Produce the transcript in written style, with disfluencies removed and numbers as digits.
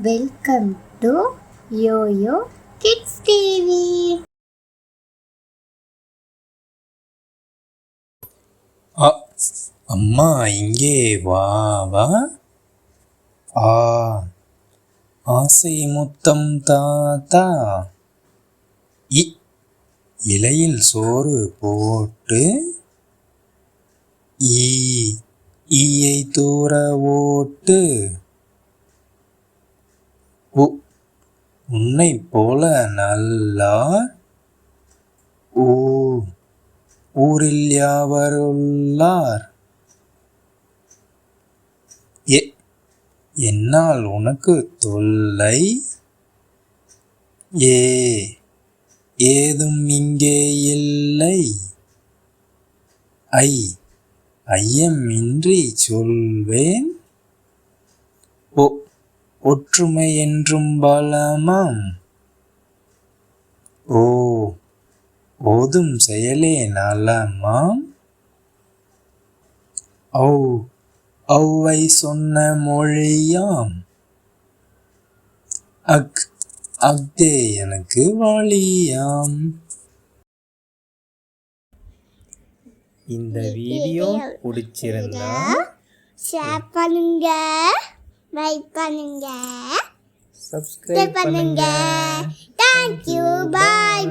Welcome to YoYo kids TV. அம்மா இங்கே வா வா. ஆசை முத்தம் தாத்தா. இலையில் சோறு போட்டு ஈயை தூர ஓட்டு. உன்னை போல நல்லார் ஊரில் யாவருள்ளார். என்னால் உனக்கு தொல்லை ஏதும் இங்கே இல்லை. ஐயமின்றி சொல்வேன், ஒற்றுமை என்றும் பலமாம். ஓதும் செயலே நலமாம். ஔவை சொன்ன மொழியாம். அஃதே எனக்கு வழியாம். இந்த வீடியோ பிடிச்சிருந்தா ஷேர் பண்ணுங்க, லைக் பண்ணுங்க, சப்ஸ்கிரைப் பண்ணுங்க. தேங்க்யூ, பாய்.